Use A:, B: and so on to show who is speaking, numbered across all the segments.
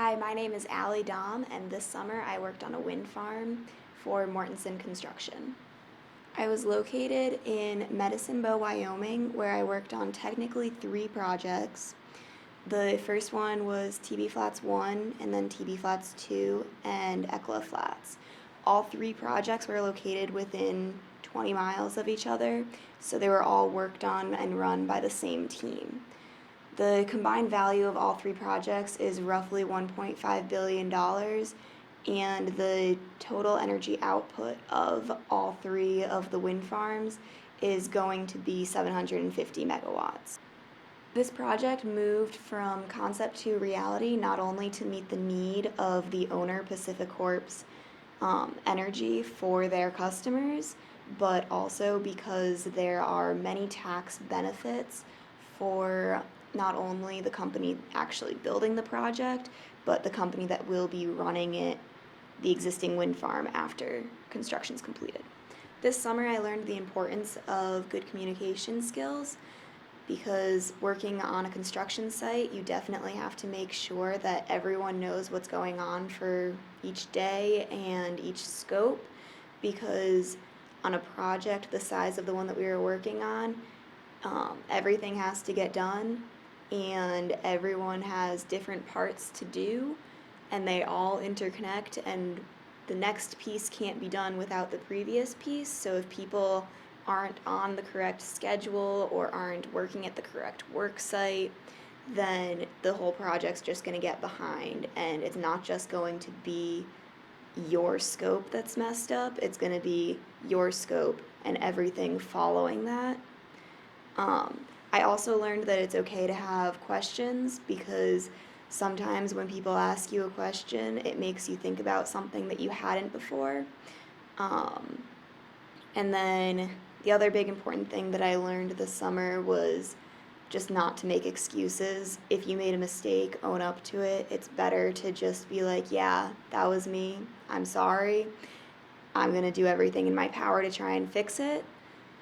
A: Hi, my name is Alli, and this summer I worked on a wind farm for Mortenson Construction. I was located in Medicine Bow, Wyoming, where I worked on technically 3 projects. The first one was TB Flats 1, and then TB Flats 2, and ECLA Flats. All 3 projects were located within 20 miles of each other, so they were all worked on and run by the same team. The combined value of all 3 projects is roughly $1.5 billion, and the total energy output of all 3 of the wind farms is going to be 750 megawatts. This project moved from concept to reality not only to meet the need of the owner, PacifiCorp's energy for their customers, but also because there are many tax benefits for not only the company actually building the project, but the company that will be running it, the existing wind farm, after construction is completed. This summer I learned the importance of good communication skills, because working on a construction site, you definitely have to make sure that everyone knows what's going on for each day and each scope, because on a project the size of the one that we were working on, everything has to get done, and everyone has different parts to do, and they all interconnect, and the next piece can't be done without the previous piece. So if people aren't on the correct schedule or aren't working at the correct work site, then the whole project's just going to get behind, and it's not just going to be your scope that's messed up, it's going to be your scope and everything following that. I also learned that it's okay to have questions, because sometimes when people ask you a question, it makes you think about something that you hadn't before. And then the other big important thing that I learned this summer was just not to make excuses. If you made a mistake, own up to it. It's better to just be like, yeah, that was me, I'm sorry, I'm going to do everything in my power to try and fix it,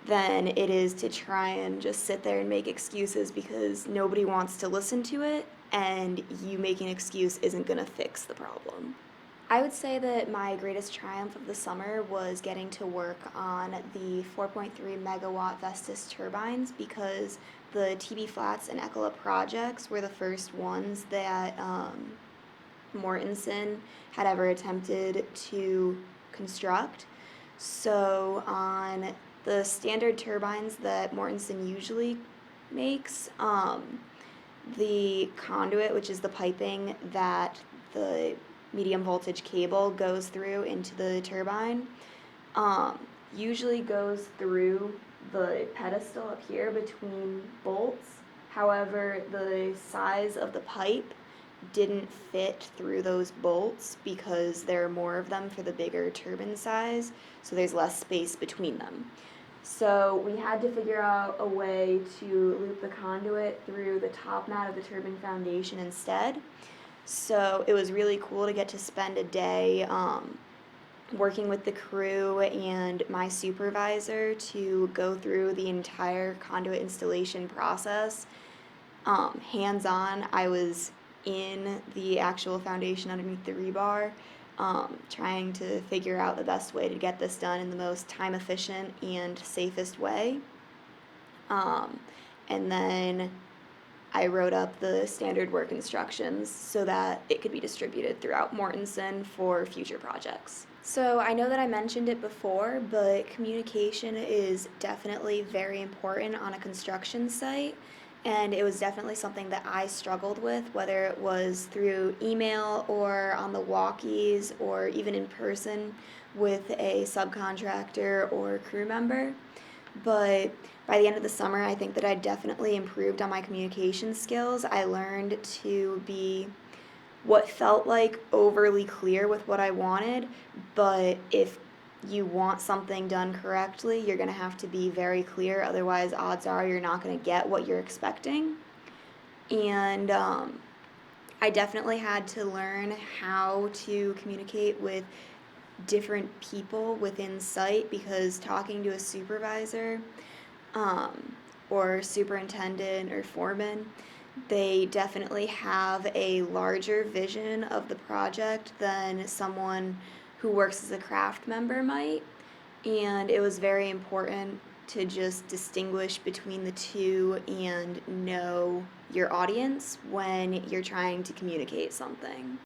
A: than it is to try and just sit there and make excuses, because nobody wants to listen to it, and you making an excuse isn't going to fix the problem. I would say that my greatest triumph of the summer was getting to work on the 4.3 megawatt Vestas turbines, because the TB Flats and ECLA projects were the first ones that Mortenson had ever attempted to construct. So on the standard turbines that Mortenson usually makes, the conduit, which is the piping that the medium voltage cable goes through into the turbine, usually goes through the pedestal up here between bolts. However, the size of the pipe didn't fit through those bolts, because there are more of them for the bigger turbine size, so there's less space between them. So we had to figure out a way to loop the conduit through the top mat of the turbine foundation instead. So it was really cool to get to spend a day working with the crew and my supervisor to go through the entire conduit installation process. Hands-on, I was in the actual foundation underneath the rebar, trying to figure out the best way to get this done in the most time-efficient and safest way. And then I wrote up the standard work instructions so that it could be distributed throughout Mortenson for future projects. So I know that I mentioned it before, but communication is definitely very important on a construction site, and it was definitely something that I struggled with, whether it was through email or on the walkies or even in person with a subcontractor or crew member. But by the end of the summer, I think that I definitely improved on my communication skills. I learned to be what felt like overly clear with what I wanted, but if you want something done correctly, you're going to have to be very clear, otherwise odds are you're not going to get what you're expecting. And I definitely had to learn how to communicate with different people within site, because talking to a supervisor or superintendent or foreman They definitely have a larger vision of the project than someone who works as a craft member might. And it was very important to just distinguish between the two and know your audience when you're trying to communicate something.